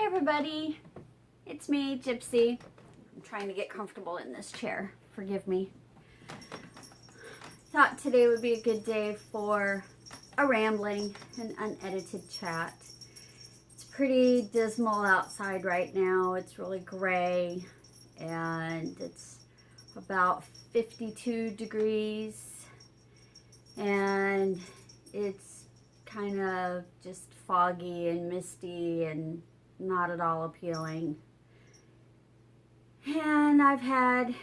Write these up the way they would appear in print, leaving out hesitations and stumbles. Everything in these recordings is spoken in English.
everybody, it's me, Gypsy. I'm trying to get comfortable in this chair. Forgive me. Thought today would be a good day for a rambling and unedited chat. It's pretty dismal outside right now. It's really gray and it's about 52 degrees and it's kind of just foggy and misty and not at all appealing. And I've had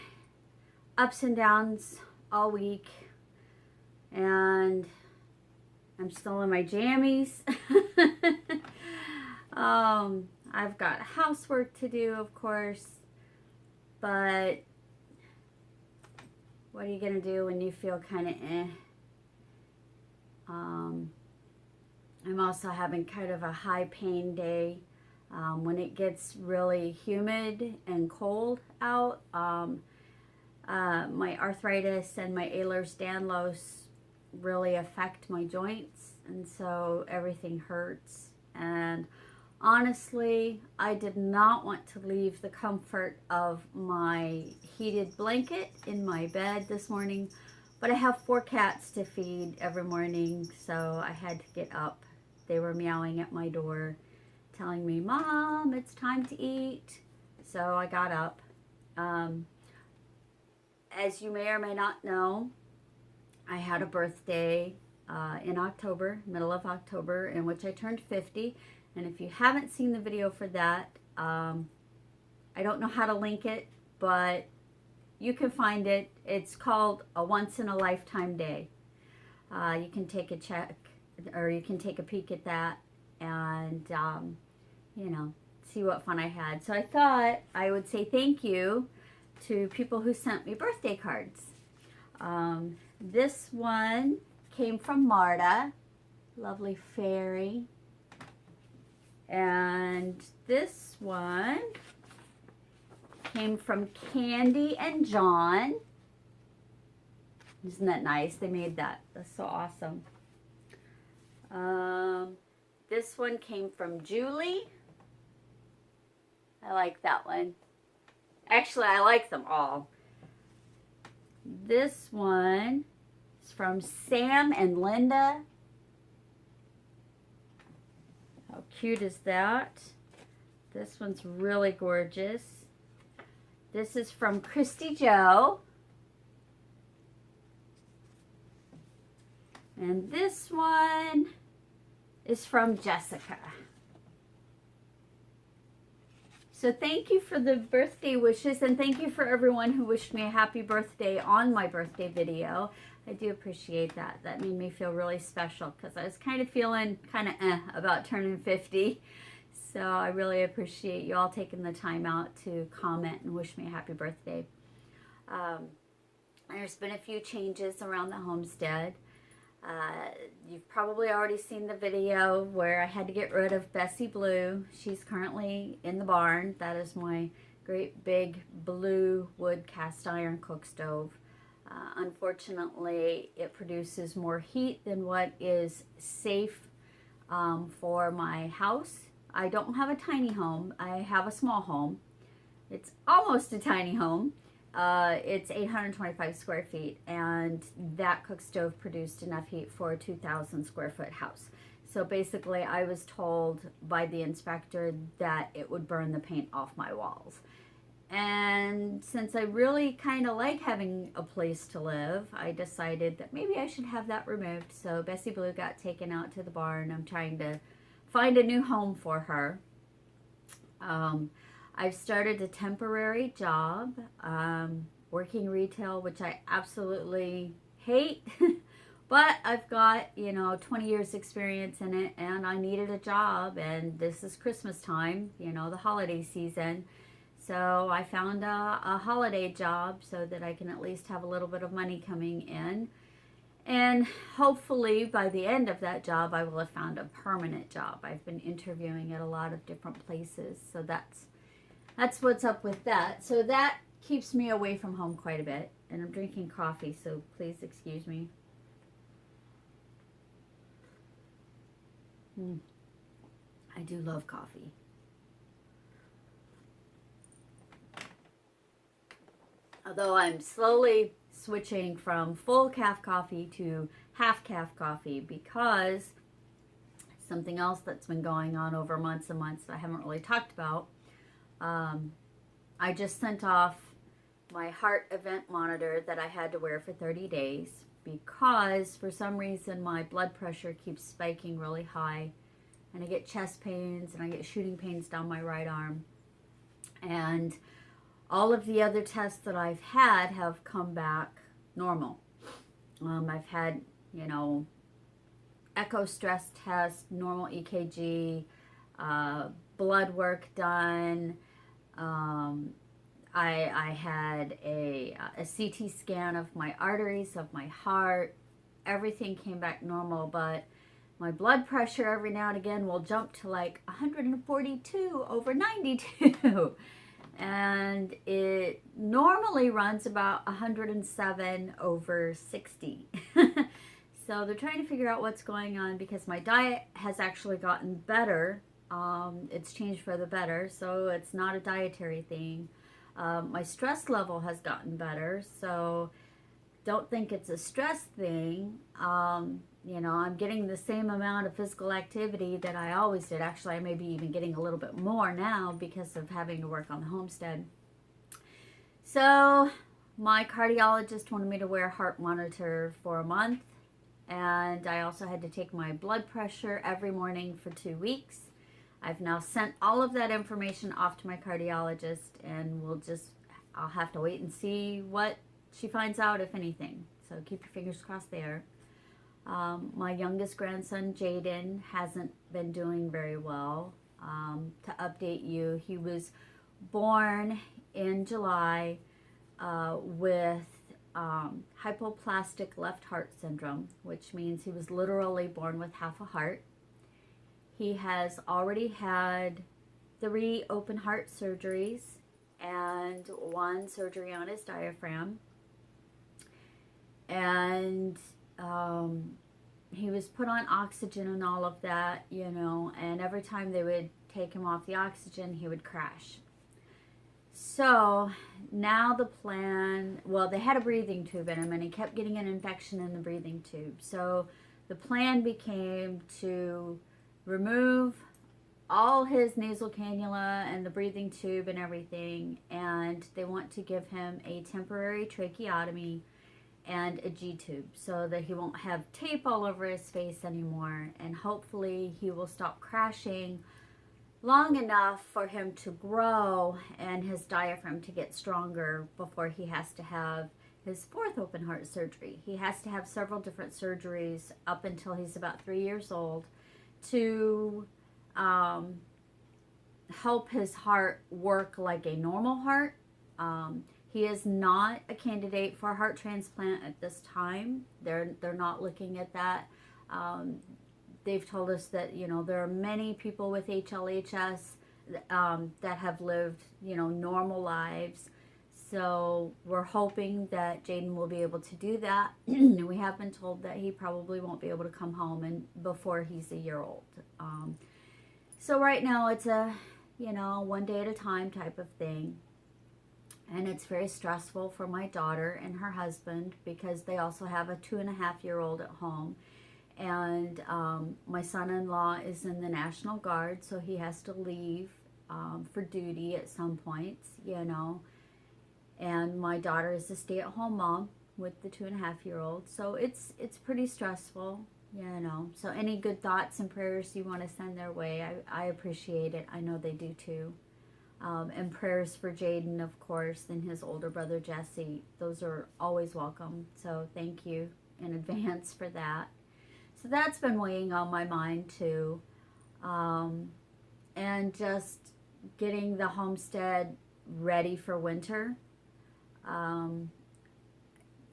ups and downs all week and I'm still in my jammies. I've got housework to do, of course, but what are you gonna do when you feel kind of I'm also having kind of a high pain day. When it gets really humid and cold out, my arthritis and my Ehlers-Danlos really affect my joints, and so everything hurts. And honestly, I did not want to leave the comfort of my heated blanket in my bed this morning, but I have 4 cats to feed every morning, so I had to get up. They were meowing at my door, telling me, "Mom, it's time to eat." So I got up. As you may or may not know, I had a birthday in October, middle of October, in which I turned 50. And if you haven't seen the video for that, I don't know how to link it, but you can find it. It's called A Once in a Lifetime Day. You can take a check, or you can take a peek at that and, you know, see what fun I had. So I thought I would say thank you to people who sent me birthday cards. This one came from Marta, lovely fairy. And this one came from Candy and John. Isn't that nice? They made that. That's so awesome. This one came from Julie. I like that one. Actually, I like them all. This one is from Sam and Linda. How cute is that? This one's really gorgeous. This is from Christy Joe. And this one is from Jessica. So thank you for the birthday wishes, and thank you for everyone who wished me a happy birthday on my birthday video. I do appreciate that. That made me feel really special because I was kind of feeling kind of about turning 50. So I really appreciate you all taking the time out to comment and wish me a happy birthday. There's been a few changes around the homestead. You've probably already seen the video where I had to get rid of Bessie Blue. She's currently in the barn. That is my great big blue wood cast iron cook stove. Unfortunately, it produces more heat than what is safe for my house. I don't have a tiny home. I have a small home. It's almost a tiny home. It's 825 square feet, and that cook stove produced enough heat for a 2,000 square foot house. So basically, I was told by the inspector that it would burn the paint off my walls. And since I really kind of like having a place to live, I decided that maybe I should have that removed. So Bessie Blue got taken out to the barn. I'm trying to find a new home for her. I've started a temporary job, working retail, which I absolutely hate, but I've got, 20 years experience in it, and I needed a job, and this is Christmas time, the holiday season. So I found a holiday job so that I can at least have a little bit of money coming in. And hopefully by the end of that job, I will have found a permanent job. I've been interviewing at a lot of different places, so that's what's up with that. So that keeps me away from home quite a bit. And I'm drinking coffee, so please excuse me. I do love coffee. Although I'm slowly switching from full calf coffee to half calf coffee because something else that's been going on over months and months that I haven't really talked about. I just sent off my heart event monitor that I had to wear for 30 days because for some reason my blood pressure keeps spiking really high, and I get chest pains and I get shooting pains down my right arm. And all of the other tests that I've had have come back normal. I've had, you know, echo stress test, normal EKG, blood work done. I had a CT scan of my arteries, of my heart. Everything came back normal, but my blood pressure every now and again will jump to like 142 over 92. And it normally runs about 107 over 60. So they're trying to figure out what's going on because my diet has actually gotten better. It's changed for the better, so it's not a dietary thing. My stress level has gotten better, so don't think it's a stress thing. You know, I'm getting the same amount of physical activity that I always did. Actually, I may be even getting a little bit more now because of having to work on the homestead. So my cardiologist wanted me to wear a heart monitor for a month, and I also had to take my blood pressure every morning for 2 weeks. I've now sent all of that information off to my cardiologist, and I'll have to wait and see what she finds out, if anything. So keep your fingers crossed there. My youngest grandson, Jaden, hasn't been doing very well. To update you, he was born in July with hypoplastic left heart syndrome, which means he was literally born with half a heart. He has already had 3 open heart surgeries and 1 surgery on his diaphragm. And he was put on oxygen and all of that, you know, and every time they would take him off the oxygen, he would crash. So now the plan, well, they had a breathing tube in him and he kept getting an infection in the breathing tube. So the plan became to remove all his nasal cannula and the breathing tube and everything, and they want to give him a temporary tracheotomy and a G-tube so that he won't have tape all over his face anymore, and hopefully he will stop crashing long enough for him to grow and his diaphragm to get stronger before he has to have his 4th open heart surgery. He has to have several different surgeries up until he's about 3 years old to help his heart work like a normal heart. He is not a candidate for a heart transplant at this time. They're not looking at that. They've told us that, you know, there are many people with HLHS that have lived, you know, normal lives. So we're hoping that Jaden will be able to do that. We have been told that he probably won't be able to come home before he's a year old. So right now it's a, you know, 1 day at a time type of thing. And it's very stressful for my daughter and her husband because they also have a 2.5-year-old at home. And my son-in-law is in the National Guard, so he has to leave for duty at some points, you know. And my daughter is a stay-at-home mom with the 2.5-year-old, so it's pretty stressful, you know. So any good thoughts and prayers you want to send their way, I appreciate it. I know they do too. And prayers for Jaden, of course, and his older brother Jesse. Those are always welcome. So thank you in advance for that. So that's been weighing on my mind too. And just getting the homestead ready for winter.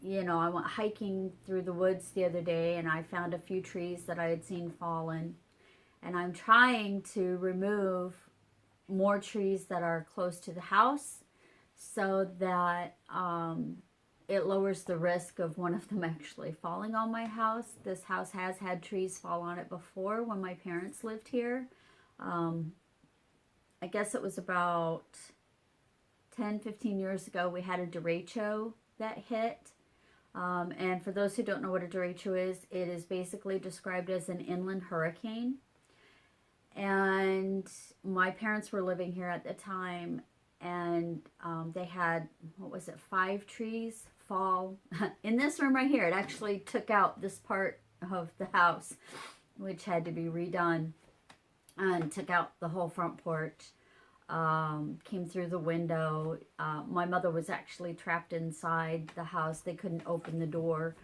You know, I went hiking through the woods the other day and I found a few trees that I had seen fallen. And I'm trying to remove more trees that are close to the house so that it lowers the risk of one of them actually falling on my house. This house has had trees fall on it before when my parents lived here. I guess it was about 10, 15 years ago, we had a derecho that hit. And for those who don't know what a derecho is, it is basically described as an inland hurricane. And my parents were living here at the time, and they had, what was it, 5 trees fall in this room right here. It actually took out this part of the house, which had to be redone, and took out the whole front porch. Came through the window. My mother was actually trapped inside the house. They couldn't open the door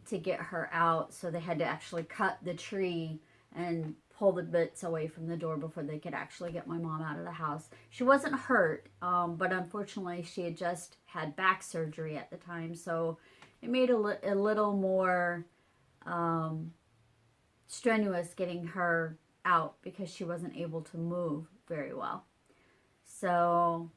to get her out, so they had to actually cut the tree and pull the bits away from the door before they could actually get my mom out of the house. She wasn't hurt, but unfortunately she had just had back surgery at the time, so it made a little more strenuous getting her out because she wasn't able to move very well. So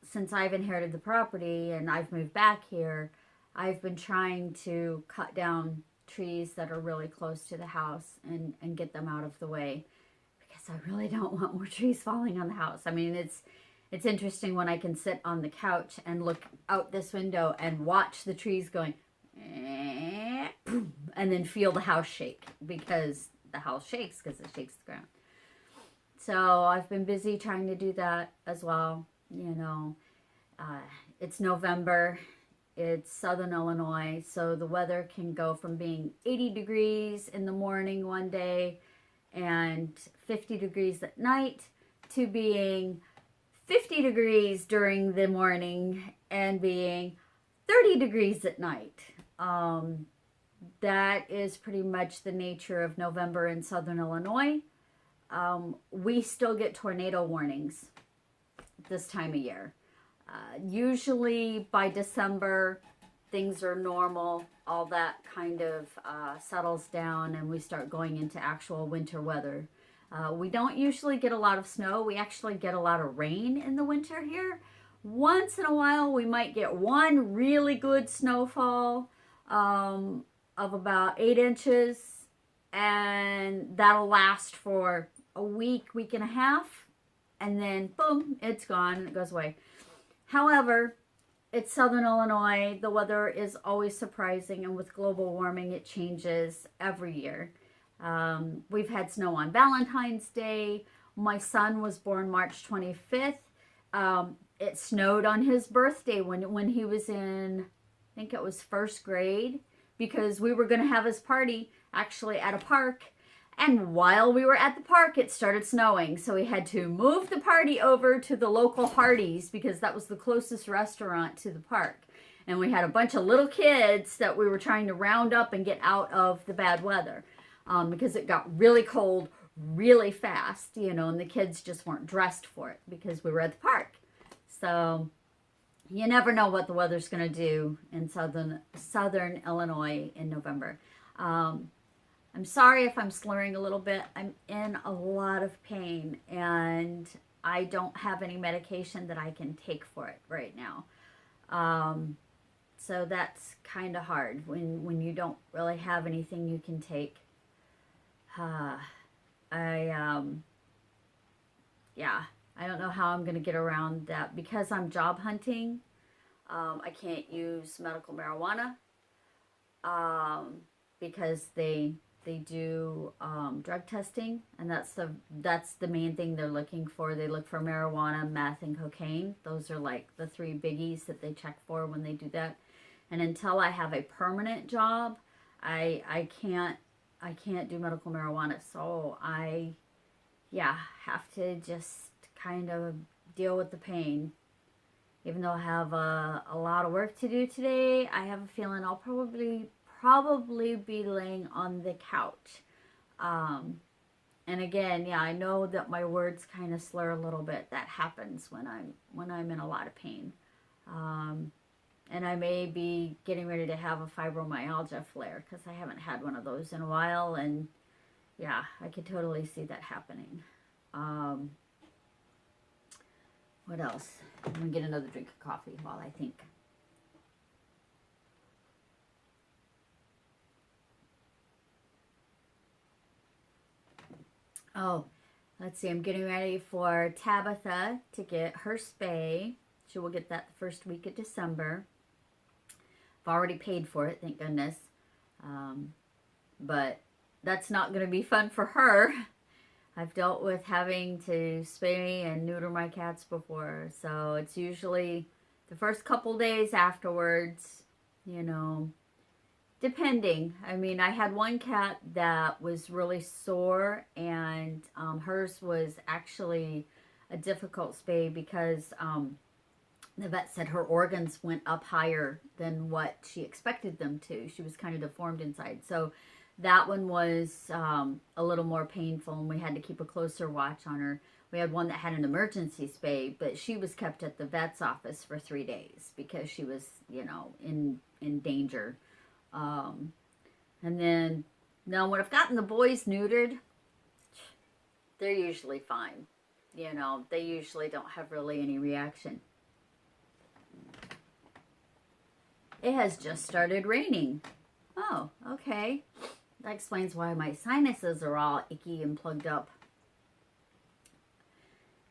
since I've inherited the property and I've moved back here, I've been trying to cut down trees that are really close to the house and get them out of the way, because I really don't want more trees falling on the house. I mean, it's interesting when I can sit on the couch and look out this window and watch the trees going, and then feel the house shake, because the house shakes because it shakes the ground. So I've been busy trying to do that as well. You know, it's November. It's Southern Illinois, so the weather can go from being 80 degrees in the morning one day and 50 degrees at night to being 50 degrees during the morning and being 30 degrees at night. That is pretty much the nature of November in Southern Illinois. We still get tornado warnings this time of year. Usually by December, things are normal. All that kind of settles down and we start going into actual winter weather. We don't usually get a lot of snow. We actually get a lot of rain in the winter here. Once in a while, we might get one really good snowfall of about 8 inches, and that'll last for a week, week and a half, and then boom, it's gone and it goes away. However, it's Southern Illinois. The weather is always surprising, and with global warming, it changes every year. We've had snow on Valentine's Day. My son was born March 25th. It snowed on his birthday when he was in, I think it was first grade, because we were going to have his party actually at a park. And while we were at the park, it started snowing. So we had to move the party over to the local Hardee's because that was the closest restaurant to the park. And we had a bunch of little kids that we were trying to round up and get out of the bad weather. Because it got really cold really fast, you know, and the kids just weren't dressed for it because we were at the park. So you never know what the weather's going to do in Southern Illinois in November. I'm sorry if I'm slurring a little bit. I'm in a lot of pain, and I don't have any medication that I can take for it right now. So that's kind of hard when you don't really have anything you can take. I don't know how I'm going to get around that. Because I'm job hunting, I can't use medical marijuana because they do drug testing, and that's the main thing they're looking for. They look for marijuana, meth, and cocaine. Those are like the 3 biggies that they check for when they do that. And until I have a permanent job, I can't do medical marijuana. So I have to just kind of deal with the pain. Even though I have a lot of work to do today, I have a feeling I'll probably be laying on the couch. And again, I know that my words kind of slur a little bit. That happens when I'm in a lot of pain. And I may be getting ready to have a fibromyalgia flare because I haven't had one of those in a while. And I could totally see that happening. What else? I'm going to get another drink of coffee while I think. Oh, let's see. I'm getting ready for Tabitha to get her spay. She will get that the first week of December. I've already paid for it, thank goodness. But that's not going to be fun for her. I've dealt with having to spay and neuter my cats before, so it's usually the first couple days afterwards, you know, depending. I mean, I had one cat that was really sore, and hers was actually a difficult spay because the vet said her organs went up higher than what she expected them to. She was kind of deformed inside, so that one was a little more painful, and we had to keep a closer watch on her. We had one that had an emergency spay, but she was kept at the vet's office for 3 days because she was, you know, in danger. And then, now when I've gotten the boys neutered, they're usually fine. You know, they usually don't have really any reaction. It has just started raining. Oh, okay. That explains why my sinuses are all icky and plugged up.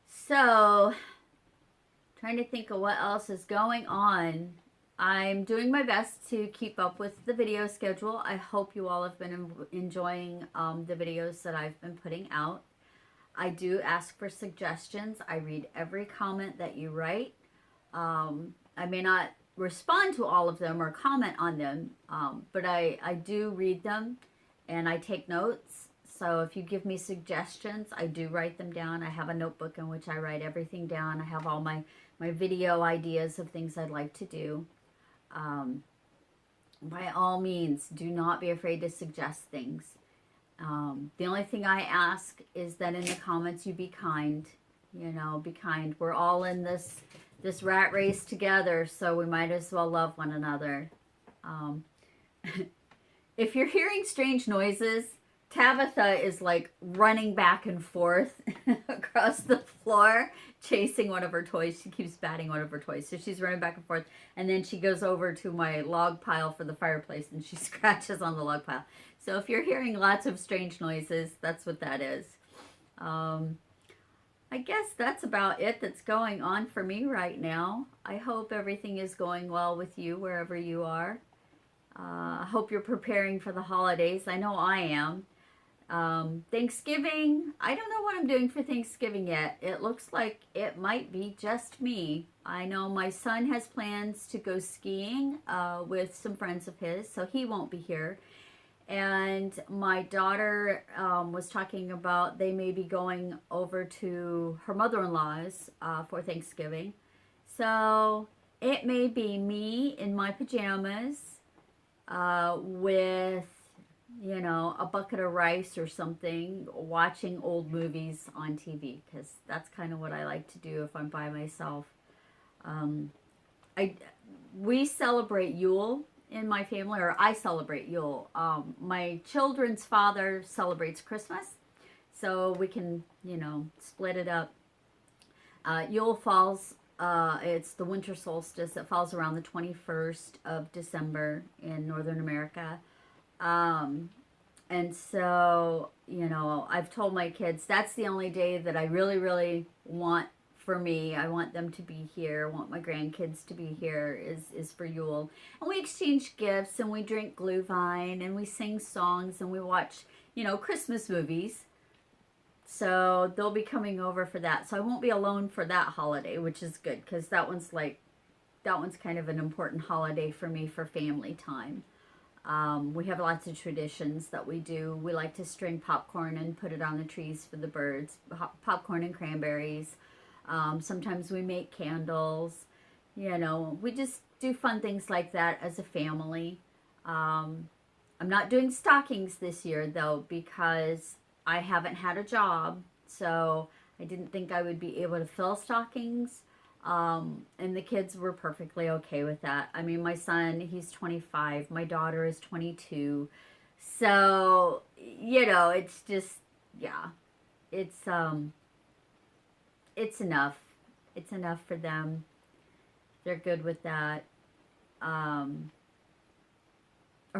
So, trying to think of what else is going on. I'm doing my best to keep up with the video schedule. I hope you all have been enjoying the videos that I've been putting out. I do ask for suggestions. I read every comment that you write. I may not respond to all of them or comment on them, but I do read them and I take notes. So if you give me suggestions, I do write them down. I have a notebook in which I write everything down. I have all my video ideas of things I'd like to do. By all means, do not be afraid to suggest things. The only thing I ask is that in the comments you be kind. You know, be kind. We're all in this rat race together, so we might as well love one another. If you're hearing strange noises, Tabitha is like running back and forth across the floor, chasing one of her toys. She keeps batting one of her toys. So she's running back and forth, and then she goes over to my log pile for the fireplace, and she scratches on the log pile. So if you're hearing lots of strange noises, that's what that is. I guess that's about it that's going on for me right now. I hope everything is going well with you wherever you are. I hope you're preparing for the holidays. I know I am. Thanksgiving, I don't know what I'm doing for Thanksgiving yet. It looks like it might be just me. I know my son has plans to go skiing with some friends of his, so he won't be here. And my daughter was talking about they may be going over to her mother-in-law's for Thanksgiving. So it may be me in my pajamas with, you know, a bucket of rice or something, watching old movies on TV, because that's kind of what I like to do if I'm by myself. We celebrate Yule in my family, or I celebrate Yule. My children's father celebrates Christmas, so we can, you know, split it up. Yule falls, it's the winter solstice. It falls around the 21st of December in Northern America. And so, you know, I've told my kids that's the only day that I really, really want for me. I want them to be here. I want my grandkids to be here is for Yule. And we exchange gifts, and we drink Glühwein, and we sing songs, and we watch, you know, Christmas movies. So they'll be coming over for that. So I won't be alone for that holiday, which is good, because that one's kind of an important holiday for me for family time. We have lots of traditions that we do. We like to string popcorn and put it on the trees for the birds. Popcorn and cranberries. Sometimes we make candles. You know, we just do fun things like that as a family. I'm not doing stockings this year, though, because I haven't had a job. So I didn't think I would be able to fill stockings. And the kids were perfectly okay with that. I mean, my son, he's 25. My daughter is 22. So, you know, it's just, yeah, it's enough. It's enough for them. They're good with that. Or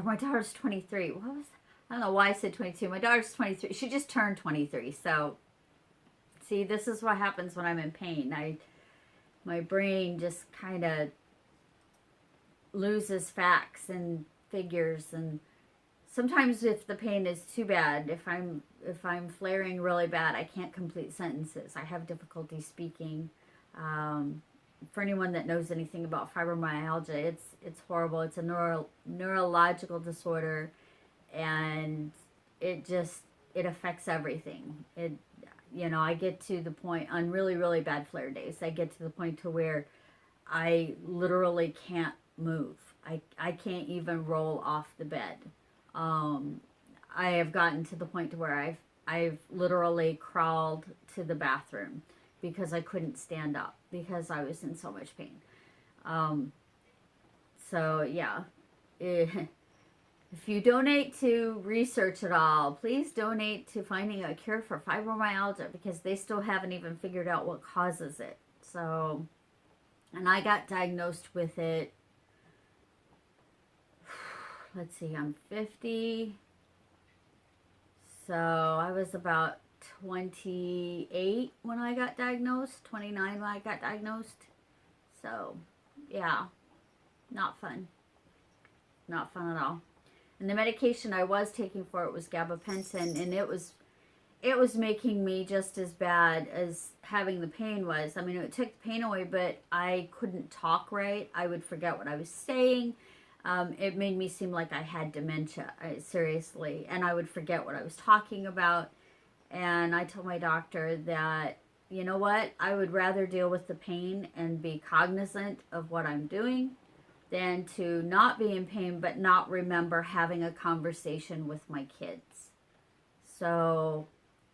my daughter's 23. What was, I don't know why I said 22. My daughter's 23. She just turned 23. So, see, this is what happens when I'm in pain. my brain just kind of loses facts and figures. And sometimes if the pain is too bad, if I'm flaring really bad, I can't complete sentences. I have difficulty speaking. For anyone that knows anything about fibromyalgia, it's horrible. It's a neurological disorder, and it affects everything. I get to the point on really, really bad flare days. I get to the point to where I literally can't move. I can't even roll off the bed. I have gotten to the point to where I've literally crawled to the bathroom because I couldn't stand up because I was in so much pain. So yeah, if you donate to research at all, please donate to finding a cure for fibromyalgia, because they still haven't even figured out what causes it. So, and I got diagnosed with it, let's see, I'm 50. So I was about 28 when I got diagnosed, 29 when I got diagnosed. So, yeah, not fun. Not fun at all. And the medication I was taking for it was gabapentin, and it was making me just as bad as having the pain was. I mean, it took the pain away, but I couldn't talk right. I would forget what I was saying. It made me seem like I had dementia, seriously, and I would forget what I was talking about. And I told my doctor that, you know what, I would rather deal with the pain and be cognizant of what I'm doing than to not be in pain but not remember having a conversation with my kids. So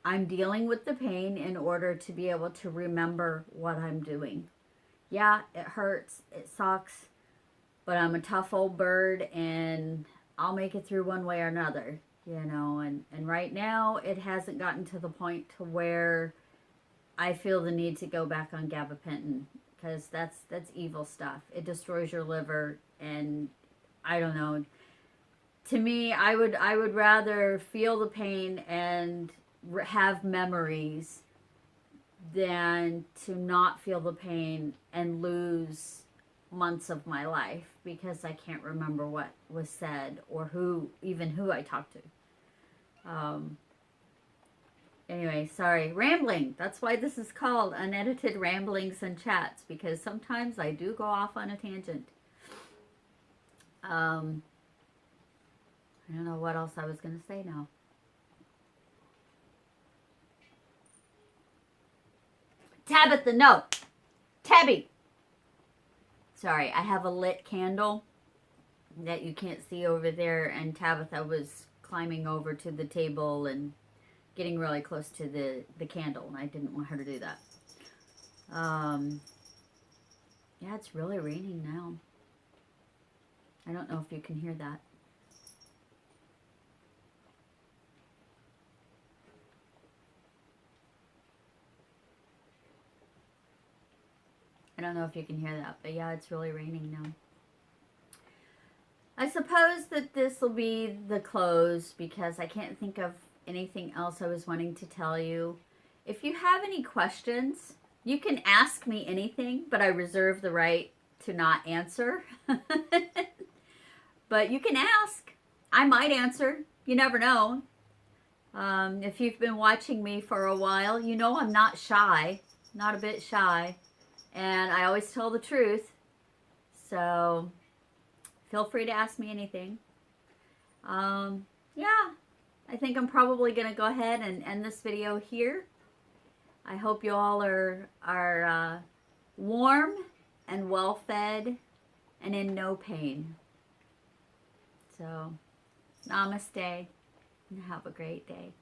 I'm dealing with the pain in order to be able to remember what I'm doing. Yeah, it hurts, it sucks, but I'm a tough old bird, and I'll make it through one way or another, and right now it hasn't gotten to the point to where I feel the need to go back on gabapentin, because that's evil stuff. It destroys your liver, and I don't know. To me, I would rather feel the pain and have memories than to not feel the pain and lose months of my life because I can't remember what was said or who I talked to. Anyway, sorry, rambling. That's why this is called Unedited Ramblings and Chats, because sometimes I do go off on a tangent. I don't know what else I was going to say now. Tabitha, no. Tabby. Sorry, I have a lit candle that you can't see over there, and Tabitha was climbing over to the table and getting really close to the candle, and I didn't want her to do that. Yeah, it's really raining now. I don't know if you can hear that. I don't know if you can hear that, but yeah, it's really raining now. I suppose that this will be the close because I can't think of anything else I was wanting to tell you. If you have any questions, you can ask me anything, but I reserve the right to not answer. But you can ask. I might answer. You never know. If you've been watching me for a while, you know I'm not shy. Not a bit shy. And I always tell the truth. So feel free to ask me anything. Yeah, I think I'm probably going to go ahead and end this video here. I hope you all are warm and well fed and in no pain. So, namaste and have a great day.